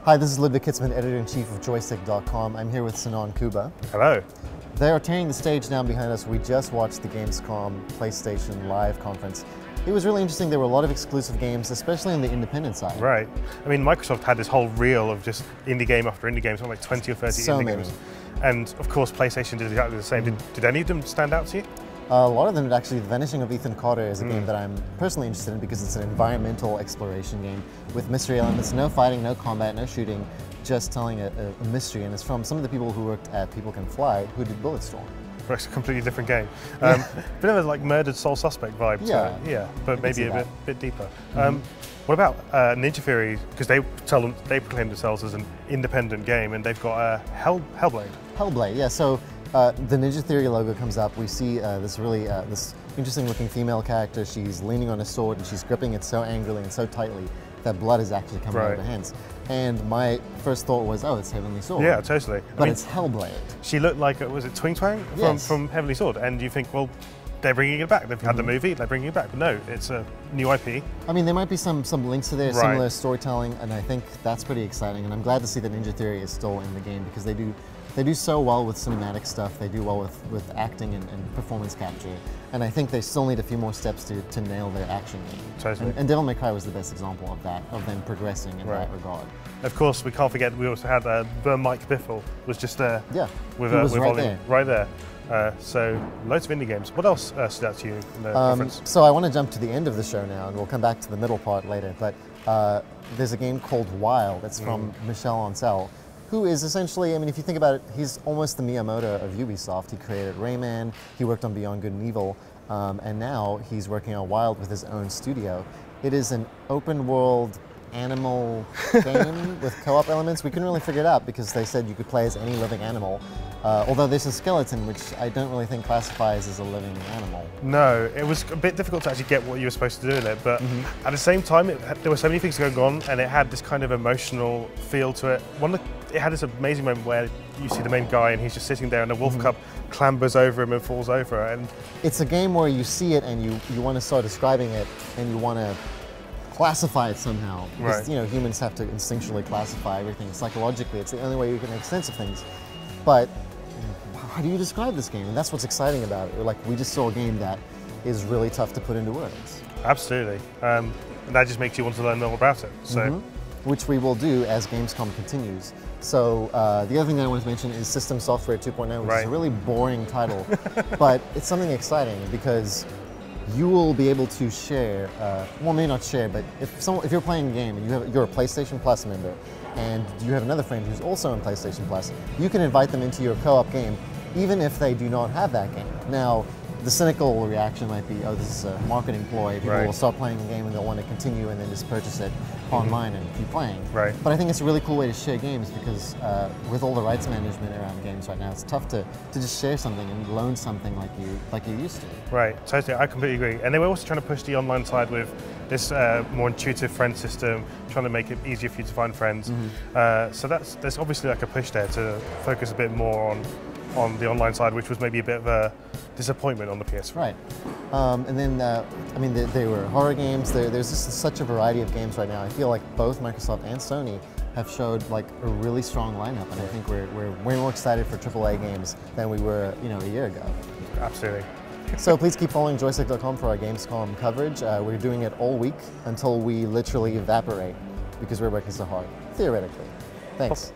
Hi, this is Ludwig, Kietzmann, Editor-in-Chief of Joystiq.com. I'm here with Sinan Kubba. Hello. They are tearing the stage down behind us. We just watched the Gamescom PlayStation Live conference. It was really interesting. There were a lot of exclusive games, especially on the independent side. Right. I mean, Microsoft had this whole reel of just indie game after indie game, something like 20 or 30 indie games. And of course, PlayStation did exactly the same. Did any of them stand out to you? A lot of them did actually. The Vanishing of Ethan Carter is a game that I'm personally interested in because it's an environmental exploration game with mystery elements, no fighting, no combat, no shooting, just telling a mystery. And it's from some of the people who worked at People Can Fly who did Bulletstorm. It's a completely different game. Bit of a like murdered soul suspect vibe. Yeah, yeah, but maybe a bit deeper. What about Ninja Theory? Because they proclaim themselves as an independent game, and they've got Hellblade. Hellblade, yeah. So the Ninja Theory logo comes up. We see this really this interesting-looking female character. She's leaning on a sword and she's gripping it so angrily and so tightly that blood is actually coming out of her hands. And my first thought was, oh, it's Heavenly Sword. Yeah, totally. But it's Hellblade. She looked like, was it Twing Twang from Heavenly Sword? And you think, well, they're bringing it back. They've had the movie, they're bringing it back. But no, it's a new IP. I mean, there might be some links to their similar storytelling, and I think that's pretty exciting. And I'm glad to see that Ninja Theory is still in the game because they do so well with cinematic stuff. They do well with acting and performance capture. And I think they still need a few more steps to nail their action game. Totally. And Devil May Cry was the best example of that, of them progressing in that regard. Of course, we can't forget we also had the Mike Biffle was just there. Yeah, with right there. So loads of indie games. What else stood out to you in the conference? So I want to jump to the end of the show now, and we'll come back to the middle part later. But there's a game called Wild that's from Michel Ancel, who is essentially, I mean, if you think about it, he's almost the Miyamoto of Ubisoft. He created Rayman, he worked on Beyond Good and Evil, and now he's working on Wild with his own studio. It is an open world animal game with co-op elements. We couldn't really figure it out because they said you could play as any living animal, although there's a skeleton, which I don't really think classifies as a living animal. No, it was a bit difficult to actually get what you were supposed to do in it, but at the same time, there were so many things going on, and it had this kind of emotional feel to it. It had this amazing moment where you see the main guy, and he's just sitting there, and the wolf cub clambers over him and falls over. And it's a game where you see it, and you want to start describing it, and you want to classify it somehow. Because, you know, humans have to instinctually classify everything psychologically. It's the only way you can make sense of things. But how do you describe this game? And that's what's exciting about it. Like, we just saw a game that is really tough to put into words. Absolutely. And that just makes you want to learn more about it. So. Which we will do as Gamescom continues. So the other thing that I wanted to mention is System Software 2.0, which is a really boring title, but it's something exciting because you will be able to share, well, maybe not share, but if you're playing a game and you're a PlayStation Plus member and you have another friend who's also in PlayStation Plus, you can invite them into your co-op game even if they do not have that game. Now, the cynical reaction might be, oh, this is a marketing ploy. People will start playing the game and they'll want to continue and then just purchase it online and keep playing. But I think it's a really cool way to share games because with all the rights management around games right now, it's tough to just share something and loan something like you used to. Right, totally, I completely agree. And they were also trying to push the online side with this more intuitive friend system, trying to make it easier for you to find friends. So there's obviously like a push there to focus a bit more on the online side, which was maybe a bit of a disappointment on the PS4. Right. And then, I mean, they were horror games. There's just such a variety of games right now. I feel like both Microsoft and Sony have showed like a really strong lineup, and I think we're way more excited for AAA games than we were, you know, a year ago. Absolutely. So please keep following Joystiq.com for our Gamescom coverage. We're doing it all week until we literally evaporate because we're working so hard, theoretically. Thanks.